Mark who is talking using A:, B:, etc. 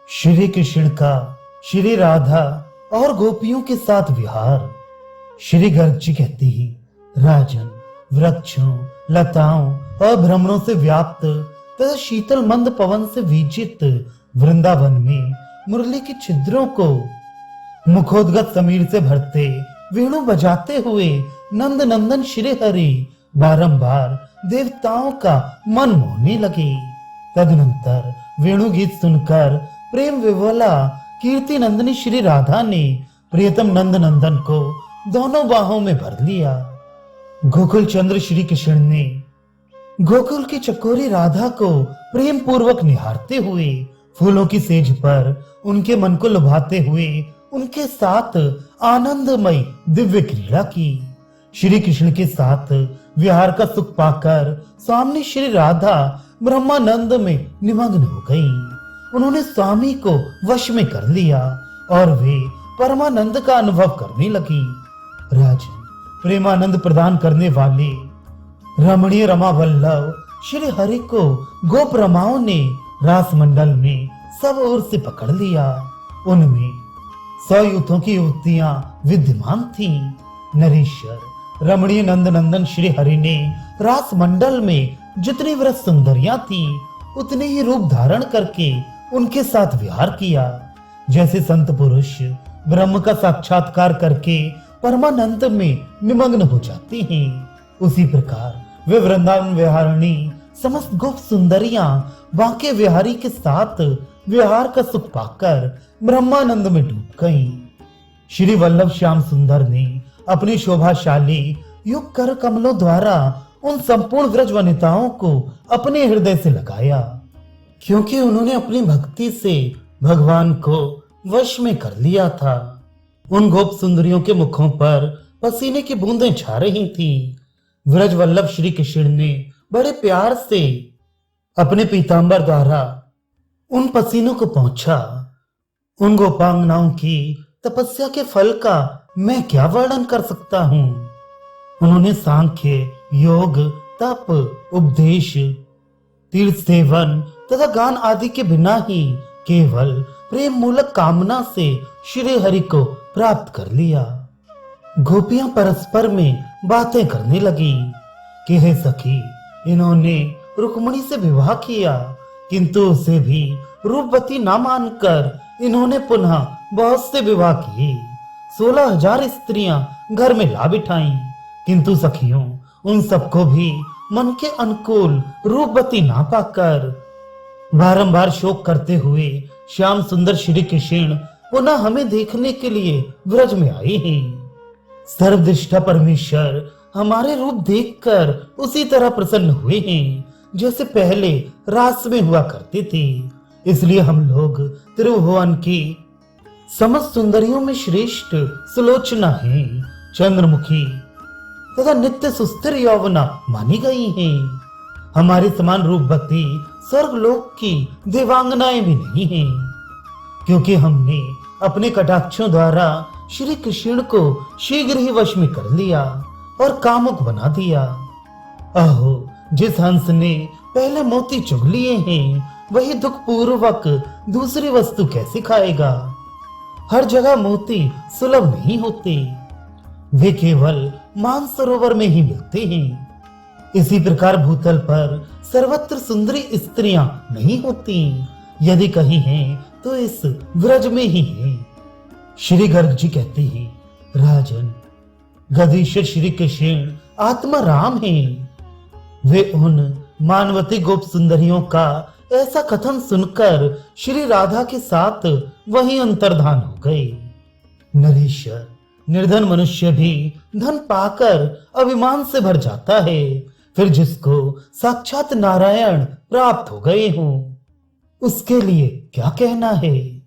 A: श्री कृष्ण का श्री राधा और गोपियों के साथ विहार। श्री गर्ग जी कहते ही राजन वृक्षों, लताओं और भ्रमरों से व्याप्त तथा शीतल मंद पवन से विजित वृंदावन में मुरली के छिद्रों को मुखोद्गत समीर से भरते वेणु बजाते हुए नंद नंदन श्री हरि बारंबार देवताओं का मन मोहने लगे। तदनंतर वेणु गीत सुनकर प्रेम विवला कीर्ति नंदनी श्री राधा ने प्रियतम नंद नंदन को दोनों बाहों में भर लिया। गोकुल चंद्र श्री कृष्ण ने गोकुल की चकोरी राधा को प्रेम पूर्वक निहारते हुए फूलों की सेज पर उनके मन को लुभाते हुए उनके साथ आनंदमय दिव्य क्रीड़ा की। श्री कृष्ण के साथ विहार का सुख पाकर स्वामी श्री राधा ब्रह्मानंद में निमग्न हो गई। उन्होंने स्वामी को वश में कर लिया और वे परमानंद का अनुभव करने लगी। राजन प्रेमानंद प्रदान करने वाले रमणीय रमा वल्लभ श्री हरि को गोप रमाओं ने रास मंडल में सब ओर से पकड़ लिया। उनमें 100 यूथों की युवतियां विद्यमान थीं। नरेश्वर रमणीय नंद नंदन श्री हरि ने रास मंडल में जितनी व्रत सुंदरियां थी उतने ही रूप धारण करके उनके साथ विहार किया। जैसे संत पुरुष ब्रह्म का साक्षात्कार करके परमानंद में निमग्न हो जाते हैं, उसी प्रकार वे वृंदावन विहारिणी समस्त गोप सुंदरियां बांके विहारी के साथ विहार का सुख पाकर ब्रह्मानंद में डूब गईं। श्री वल्लभ श्याम सुंदर ने अपनी शोभाशाली युग कर कमलों द्वारा उन संपूर्ण व्रज वनिताओं को अपने हृदय से लगाया, क्योंकि उन्होंने अपनी भक्ति से भगवान को वश में कर लिया था। उन गोप सुंदरियों के मुखों पर पसीने की बूंदें छा रही थीं। व्रज वल्लभ श्री कृष्ण ने बड़े प्यार से अपने पीतांबर द्वारा उन पसीनों को पहुंचा। उन गोपांगनाओं की तपस्या के फल का मैं क्या वर्णन कर सकता हूँ। उन्होंने सांख्य, योग, तप, उपदेश, तीर्थ सेवन तथा गान आदि के बिना ही केवल प्रेम मूलक कामना से श्री हरि को प्राप्त कर लिया। गोपियां परस्पर में बातें करने लगी कि हे सखी, इन्होंने रुक्मिणी से विवाह किया, किंतु उसे भी रूपवती ना मानकर इन्होंने पुनः बहुत से विवाह किए। 16,000 स्त्रियां घर में ला बिठाई, किंतु सखियों उन सबको भी मन के अनुकूल रूपवती ना पाकर बारंबार शोक करते हुए श्याम सुंदर श्री कृष्ण पुनः हमें देखने के लिए व्रज में आए हैं। सर्वदृष्टा परमेश्वर हमारे रूप देखकर उसी तरह प्रसन्न हुए हैं जैसे पहले रास में हुआ करते थे। इसलिए हम लोग त्रिभुवन की समस्त सुंदरियों में श्रेष्ठ सुलोचना है, चंद्रमुखी तथा नित्य सुस्थिर यौवना मानी गई हैं। हमारे समान रूपवती स्वर्गलोक की देवांगनाएं भी नहीं हैं, क्योंकि हमने अपने कटाक्षों द्वारा श्री कृष्ण को शीघ्र ही वश में कर लिया और कामुक बना दिया। अहो, जिस हंस ने पहले मोती चुग लिए हैं वही दुख पूर्वक दूसरी वस्तु कैसे खाएगा। हर जगह मोती सुलभ नहीं होते, वे केवल मानसरोवर में ही मिलते हैं। इसी प्रकार भूतल पर सर्वत्र सुंदरी स्त्रियां नहीं होती, यदि कहीं हैं तो इस व्रज में ही हैं। श्री गर्ग जी कहते हैं, राजन गदीश्वर श्री कृष्ण आत्मा राम हैं। वे उन मानवती गोप सुंदरियों का ऐसा कथन सुनकर श्री राधा के साथ वहीं अंतर्धान हो गए। नरेश्वर, निर्धन मनुष्य भी धन पाकर अभिमान से भर जाता है, फिर जिसको साक्षात नारायण प्राप्त हो गए हों उसके लिए क्या कहना है।